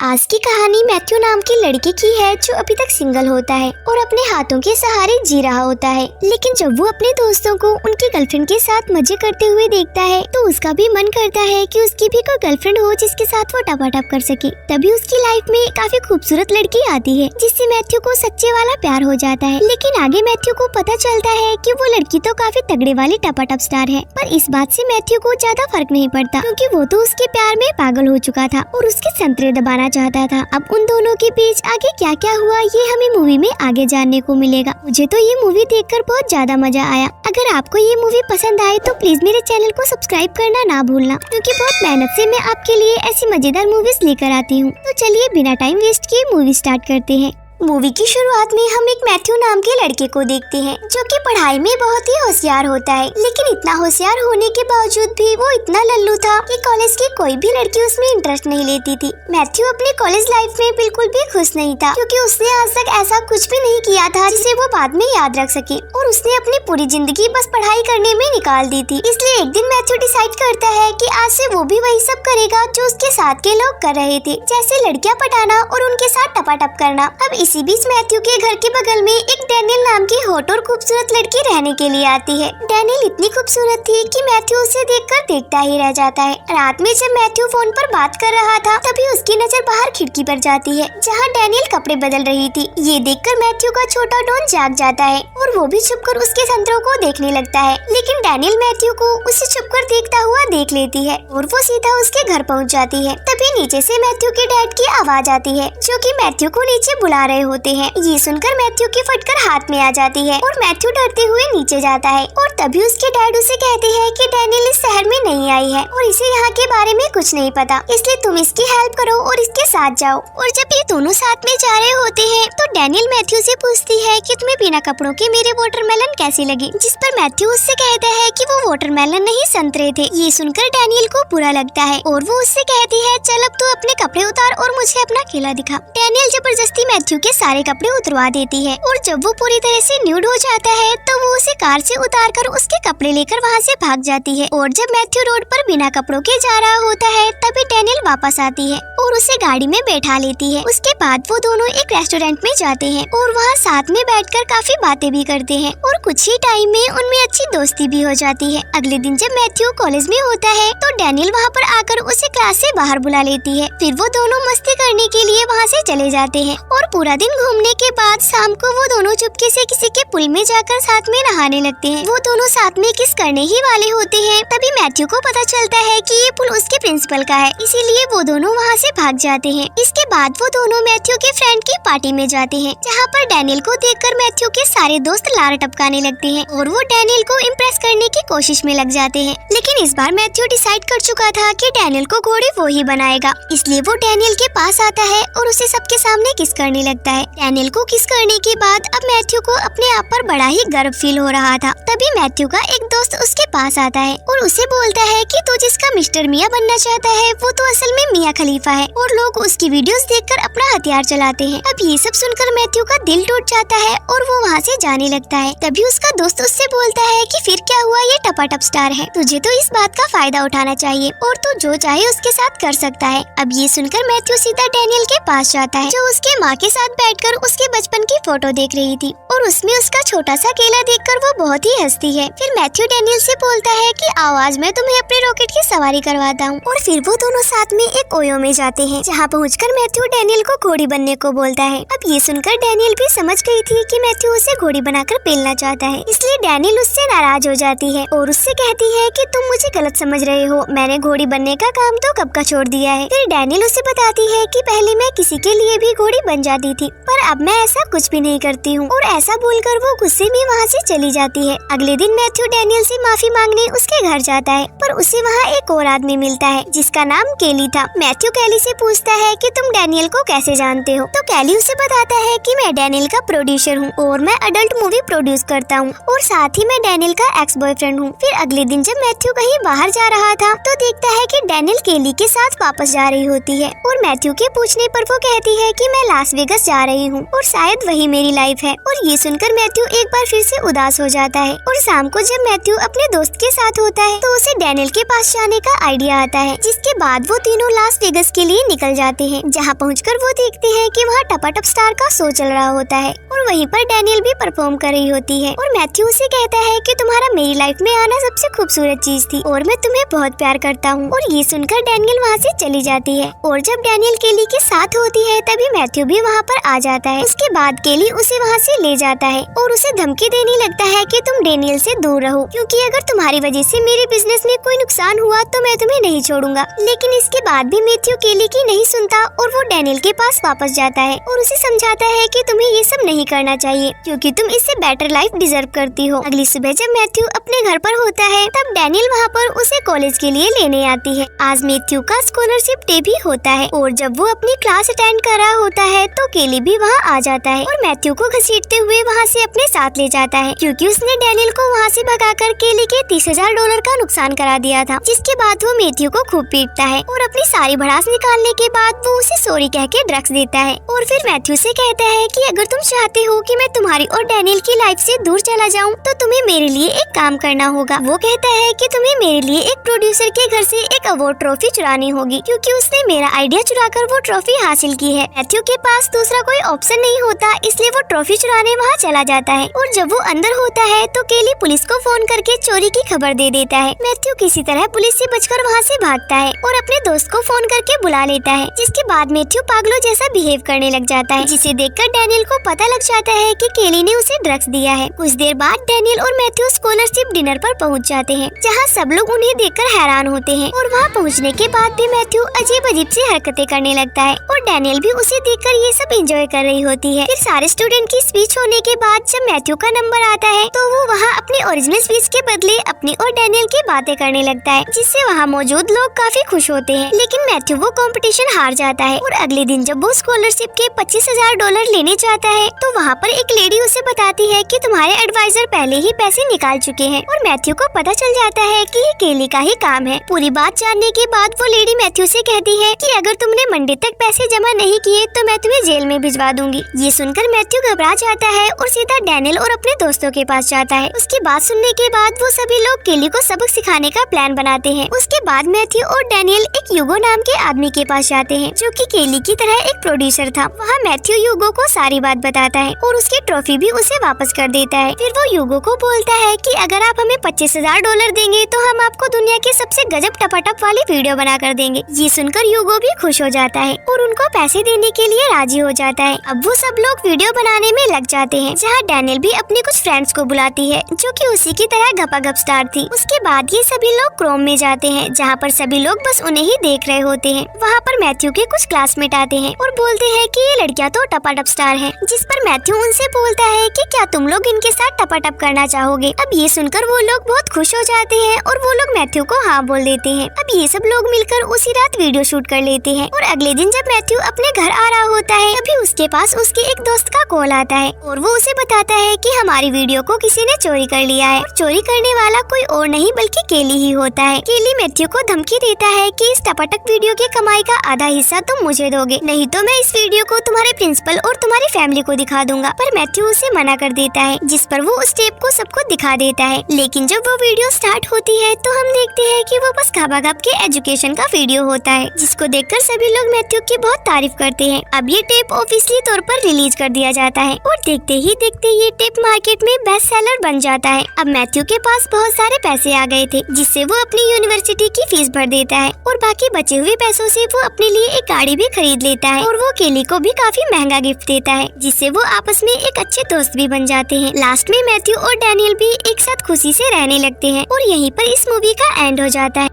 आज की कहानी मैथ्यू नाम के लड़के की है जो अभी तक सिंगल होता है और अपने हाथों के सहारे जी रहा होता है। लेकिन जब वो अपने दोस्तों को उनकी गर्लफ्रेंड के साथ मजे करते हुए देखता है तो उसका भी मन करता है कि उसकी भी कोई गर्लफ्रेंड हो जिसके साथ वो टपाटप कर सके। तभी उसकी लाइफ में काफी खूबसूरत लड़की आती है जिससे मैथ्यू को सच्चे वाला प्यार हो जाता है। लेकिन आगे मैथ्यू को पता चलता है कि वो लड़की तो काफी तगड़े वाली टपाटप स्टार है, पर इस बात से मैथ्यू को ज्यादा फर्क नहीं पड़ता क्योंकि वो तो उसके प्यार में पागल हो चुका था और उसके संतरे दबाना चाहता था। अब उन दोनों के बीच आगे क्या क्या हुआ ये हमें मूवी में आगे जानने को मिलेगा। मुझे तो ये मूवी देखकर बहुत ज्यादा मजा आया। अगर आपको ये मूवी पसंद आए तो प्लीज मेरे चैनल को सब्सक्राइब करना ना भूलना क्योंकि बहुत मेहनत से मैं आपके लिए ऐसी मजेदार मूवीज लेकर आती हूँ। तो चलिए बिना टाइम वेस्ट किए मूवी स्टार्ट करते हैं। मूवी की शुरुआत में हम एक मैथ्यू नाम के लड़के को देखते हैं जो कि पढ़ाई में बहुत ही होशियार होता है, लेकिन इतना होशियार होने के बावजूद भी वो इतना लल्लू था कि कॉलेज की कोई भी लड़की उसमें इंटरेस्ट नहीं लेती थी। मैथ्यू अपने कॉलेज लाइफ में बिल्कुल भी खुश नहीं था क्योंकि उसने आज तक ऐसा कुछ भी नहीं किया था जिसे वो बाद में याद रख सके और उसने अपनी पूरी जिंदगी बस पढ़ाई करने में निकाल दी थी। इसलिए एक दिन मैथ्यू डिसाइड करता है कि आज से वो भी वही सब करेगा जो उसके साथ के लोग कर रहे थे, जैसे लड़कियां पटाना और उनके साथ टपाटप करना। अब इसी बीच मैथ्यू के घर के बगल में एक डैनियल नाम की हॉट और खूबसूरत लड़की रहने के लिए आती है। डैनियल इतनी खूबसूरत थी कि मैथ्यू उसे देखकर देखता ही रह जाता है। रात में जब मैथ्यू फोन पर बात कर रहा था तभी उसकी नजर बाहर खिड़की पर जाती है जहां डैनियल कपड़े बदल रही थी। ये देखकर मैथ्यू का छोटा डॉन जाग जाता है और वो भी छुपकर उसके संतरों को देखने लगता है, लेकिन डैनियल मैथ्यू को उसे छुपकर देखता हुआ देख लेती है और वो सीधा उसके घर पहुंच जाती है। तभी नीचे से मैथ्यू के डैड की आवाज आती है जो कि मैथ्यू को नीचे बुला रहे होते हैं। ये सुनकर मैथ्यू की फटकर हाथ में आ जाती है और मैथ्यू डरते हुए नीचे जाता है और तभी उसके डैड उसे कहते हैं कि डैनियल इस शहर में नहीं आई है और इसे यहाँ के बारे में कुछ नहीं पता, इसलिए तुम इसकी हेल्प करो और इसके साथ जाओ। और जब ये दोनों साथ में जा रहे होते हैं तो डैनियल मैथ्यू से पूछती है कि तुम्हें बिना कपड़ों के मेरे वाटरमेलन कैसी लगी, जिस पर मैथ्यू उससे कहता है कि वो वाटरमेलन नहीं संतरे थे। ये सुनकर डैनियल को बुरा लगता है और वो उससे कहती है चल अब तू अपने कपड़े उतार और मुझे अपना किला दिखा। डैनियल जबरदस्ती मैथ्यू के सारे कपड़े उतरवा देती है और जब वो पूरी तरह से न्यूड हो जाता है तो वो उसे कार से उतारकर उसके कपड़े लेकर वहाँ से भाग जाती है। और जब मैथ्यू रोड पर बिना कपड़ों के जा रहा होता है तभी डैनियल वापस आती है और उसे गाड़ी में बैठा लेती है। उसके बाद वो दोनों एक रेस्टोरेंट में जाते हैं और वहाँ साथ में बैठकर काफी बातें भी करते हैं और कुछ ही टाइम में उनमें अच्छी दोस्ती भी हो जाती है। अगले दिन जब मैथ्यू कॉलेज में होता है तो डैनियल वहाँ पर आकर उसे क्लास से बाहर बुला लेती है। फिर वो दोनों मस्ती करने के लिए वहाँ से चले जाते हैं और पूरा दिन घूमने के बाद शाम को वो दोनों चुपके से किसी के पुल में जाकर साथ में नहाने लगते हैं। वो दोनों साथ में किस करने ही वाले होते हैं तभी मैथ्यू को पता चलता है कि ये पुल उसके प्रिंसिपल का है, इसीलिए वो दोनों वहाँ से भाग जाते हैं। इसके बाद वो दोनों मैथ्यू के फ्रेंड की पार्टी में जाते हैं जहाँ पर डैनियल को देखकर मैथ्यू के सारे दोस्त लार टपकाने लगते हैं और वो डैनियल को इम्प्रेस करने की कोशिश में लग जाते हैं। लेकिन इस बार मैथ्यू डिसाइड कर चुका था कि डैनियल को घोड़ी वो ही बनाएगा, इसलिए वो डैनियल के पास आता है और उसे सबके सामने किस करने लगता है। डैनियल को किस करने के बाद अब मैथ्यू को अपने आप पर बड़ा ही गर्व फील हो रहा था। तभी मैथ्यू का एक दोस्त उसके पास आता है और उसे बोलता है कि तू जिसका मिस्टर मियां बनना चाहता है वो तो असल में मियां खलीफा है और लोग उसकी वीडियोस देखकर अपना हथियार चलाते हैं। अब ये सब सुनकर मैथ्यू का दिल टूट जाता है और वो वहाँ से जाने लगता है। तभी उसका दोस्त उससे बोलता है कि फिर क्या हुआ, ये टपाटप स्टार है, तुझे तो इस बात का फायदा उठाना चाहिए और तू जो चाहे उसके साथ कर सकता है। अब ये सुनकर मैथ्यू सीधा डैनियल के पास जाता है जो उसके माँ के साथ बैठकर उसके बचपन की फोटो देख रही थी और उसमें उसका छोटा सा केला देखकर वो बहुत ही हंसती है। फिर मैथ्यू डैनियल से बोलता है कि आवाज मैं तुम्हें अपने रॉकेट की सवारी करवाता हूँ और फिर वो दोनों साथ में एक ओयो में जाते हैं जहाँ पहुँचकर मैथ्यू डैनियल को घोड़ी बनने को बोलता है। अब ये सुनकर डैनियल भी समझ गई थी कि मैथ्यू उसे घोड़ी बनाकर पेलना चाहता है, इसलिए डैनियल उससे नाराज हो जाती है और उससे कहती है कि तुम मुझे गलत समझ रहे हो, मैंने घोड़ी बनने का काम तो कब का छोड़ दिया है। फिर डैनियल उसे बताती है कि पहले मैं किसी के लिए भी घोड़ी बन जाती थी पर अब मैं ऐसा कुछ भी नहीं करती हूँ और ऐसा बोलकर वो गुस्से में वहाँ से चली जाती है। अगले दिन मैथ्यू डैनियल से माफी मांगने उसके घर जाता है पर उसे वहाँ एक और आदमी मिलता है जिसका नाम केली था। मैथ्यू केली से पूछता है कि तुम डैनियल को कैसे जानते हो, तो केली उसे बताता है कि मैं डैनियल का प्रोड्यूसर हूँ और मैं अडल्ट मूवी प्रोड्यूस करता हूँ और साथ ही मैं डैनियल का एक्स बॉयफ्रेंड हूँ। फिर अगले दिन जब मैथ्यू कहीं बाहर जा रहा था तो देखता है कि डैनियल केली के साथ वापस जा रही होती है और मैथ्यू के पूछने पर वो कहती है कि मैं लास वेगास जा रही हूँ और शायद वही मेरी लाइफ है। और ये सुनकर मैथ्यू एक बार फिर से उदास हो जाता है। और शाम को जब मैथ्यू अपने दोस्त के साथ होता है तो उसे डैनियल के पास जाने का आइडिया आता है, जिसके बाद वो तीनों लास वेगस के लिए निकल जाते हैं, जहाँ पहुंचकर वो देखते हैं कि वहाँ टपाटप स्टार का शो चल रहा होता है और वहीं पर डैनियल भी परफॉर्म कर रही होती है। और मैथ्यू उसे कहता है कि तुम्हारा मेरी लाइफ में आना सबसे खूबसूरत चीज थी और मैं तुम्हें बहुत प्यार करता हूँ। और ये सुनकर डैनियल वहाँ से चली जाती है। और जब डैनियल केली के साथ होती है तभी मैथ्यू भी वहाँ पर आ जाता है। उसके बाद केली उसे वहाँ से ले जाता है और उसे धमकी देने लगता है कि तुम डैनियल से दूर रहो, क्योंकि अगर तुम्हारी वजह से मेरे बिजनेस में कोई नुकसान हुआ तो मैं तुम्हें नहीं छोड़ूंगा। लेकिन इसके बाद भी मैथ्यू केली की नहीं सुनता और वो डैनियल के पास वापस जाता है और उसे समझाता है कि तुम्हें ये सब नहीं करना चाहिए, क्योंकि तुम इससे बेटर लाइफ डिजर्व करती हो। अगली सुबह जब मैथ्यू अपने घर पर होता है तब डैनियल वहाँ पर उसे कॉलेज के लिए लेने आती है। आज मैथ्यू का स्कॉलरशिप डे भी होता है और जब वो अपनी क्लास अटेंड कर रहा होता है तो केली भी वहाँ आ जाता है और मैथ्यू को घसीटते हुए वहाँ से अपने साथ ले जाता है, क्योंकि उसने डैनियल को वहाँ से भगाकर केली के $30,000 का नुकसान करा दिया था। जिसके बाद वो मैथ्यू को खूब पीटता है और अपनी सारी भड़ास निकालने के बाद वो उसे सॉरी कह के ड्रग्स देता है और फिर मैथ्यू से कहता है कि अगर तुम चाहते हो कि मैं तुम्हारी और डैनियल की लाइफ से दूर चला जाऊं तो तुम्हें मेरे लिए एक काम करना होगा। वो कहता है कि तुम्हें मेरे लिए एक प्रोड्यूसर के घर से एक अवार्ड ट्रॉफी चुरानी होगी, क्योंकि उसने मेरा आइडिया चुराकर वो ट्रॉफी हासिल की है। मैथ्यू के पास दूसरा कोई ऑप्शन नहीं होता, इसलिए वो ट्रॉफी चुराने वहाँ चला जाता है। और जब वो अंदर होता है तो केली पुलिस को फोन करके चोरी की खबर दे देता है। मैथ्यू किसी तरह पुलिस से बचकर वहाँ से भागता है और अपने दोस्त को फोन करके बुला लेता है, जिसके बाद मैथ्यू पागलों जैसा बिहेव करने लग जाता है, जिसे देखकर डैनियल को पता लग जाता है कि केली ने उसे ड्रग्स दिया है। कुछ देर बाद डैनियल और मैथ्यू स्कॉलरशिप डिनर पर पहुँच जाते हैं, जहाँ सब लोग उन्हें देखकर हैरान होते हैं। और वहाँ पहुँचने के बाद भी मैथ्यू अजीब अजीब सी हरकतें करने लगता है और डैनियल भी उसे देखकर ये सब एंजॉय कर रही होती है। फिर सारे स्टूडेंट की स्पीच होने के बाद जब मैथ्यू का नंबर आता है तो वो वहाँ अपनी ओरिजिनल स्पीच के बदले अपनी और डैनियल की बातें करने लगता है, जिससे वहाँ मौजूद लोग काफी खुश होते हैं। लेकिन मैथ्यू वो कंपटीशन हार जाता है और अगले दिन जब वो स्कॉलरशिप के $25,000 लेने जाता है तो वहाँ पर एक लेडी उसे बताती है कि तुम्हारे एडवाइजर पहले ही पैसे निकाल चुके हैं। और मैथ्यू को पता चल जाता है कि ये केली का ही काम है। पूरी बात जानने के बाद वो लेडी मैथ्यू से कहती है कि अगर तुमने मंडे तक पैसे जमा नहीं किए तो मैं तुम्हें जेल में भिजवा दूंगी। ये सुनकर मैथ्यू घबरा जाता है और सीधा डैनियल और अपने दोस्तों के पास जाता है। उसकी बात सुनने के बाद वो सभी लोग केली को सबक सिखाने का प्लान बनाते हैं। उसके बाद मैथ्यू और डैनियल एक यूगो नाम के आदमी के पास जाते हैं, जो कि केली की तरह एक प्रोड्यूसर था। वहाँ मैथ्यू यूगो को सारी बात बताता है और उसकी ट्रॉफी भी उसे वापस कर देता है। फिर वो यूगो को बोलता है कि अगर आप हमें $25,000 देंगे तो हम आपको दुनिया की सबसे गजब टपाटप वाली वीडियो बना कर देंगे। ये सुनकर यूगो भी खुश हो जाता है और उनको पैसे देने के लिए राजी हो जाता है। अब वो सब लोग वीडियो बनाने में लग जाते हैं, जहाँ डैनियल भी अपने कुछ फ्रेंड्स को बुलाती है, जो कि उसी की तरह गपागप स्टार थी। उसके बाद ये सभी लोग क्रोम में जाते हैं, जहाँ पर सभी लोग बस उन्हें ही देख रहे होते हैं। वहाँ पर मैथ्यू के कुछ क्लासमेट आते हैं और बोलते हैं कि ये लड़कियाँ तो टपाटप स्टार हैं, जिस पर मैथ्यू उनसे बोलता है कि क्या तुम लोग इनके साथ टपाटप करना चाहोगे। अब ये सुनकर वो लोग बहुत खुश हो जाते हैं और वो लोग मैथ्यू को हाँ बोल देते हैं। अब ये सब लोग मिलकर उसी रात वीडियो शूट कर लेते हैं और अगले दिन जब मैथ्यू अपने घर आ रहा होता है तभी उसके पास उसके एक दोस्त का कॉल आता है और वो उसे बताता है कि हमारी वीडियो को किसी ने चोरी कर लिया है और चोरी करने वाला कोई और नहीं बल्कि केली ही होता है। केली मैथ्यू को धमकी देता है कि इस टपाटक वीडियो की कमाई का आधा हिस्सा तुम मुझे दोगे, नहीं तो मैं इस वीडियो को तुम्हारे प्रिंसिपल और तुम्हारी फैमिली को दिखा दूंगा। पर मैथ्यू उसे मना कर देता है, जिस पर वो उस टेप को सबको दिखा देता है। लेकिन जब वो वीडियो स्टार्ट होती है तो हम देखते हैं कि वो बस घाबाघाब के एजुकेशन का वीडियो होता है, जिसको देखकर सभी लोग मैथ्यू की बहुत तारीफ करते हैं। अब ये टेप ऑफिशियली तौर पर रिलीज कर दिया जाता है और देखते ही देखते ये टेप मार्केट में बेस्ट सेलर बन जाता है। अब मैथ्यू के पास बहुत सारे पैसे आ गए थे, जिससे वो अपनी यूनिवर्सिटी की फीस भर देता है और बाकी बचे हुए पैसों से वो अपने लिए एक गाड़ी भी खरीद लेता है और वो केली को भी काफी महंगा गिफ्ट देता है, जिससे वो आपस में एक अच्छे दोस्त भी बन जाते हैं। लास्ट में मैथ्यू और डैनियल भी एक साथ खुशी से रहने लगते हैं और यहीं पर इस मूवी का एंड हो जाता है।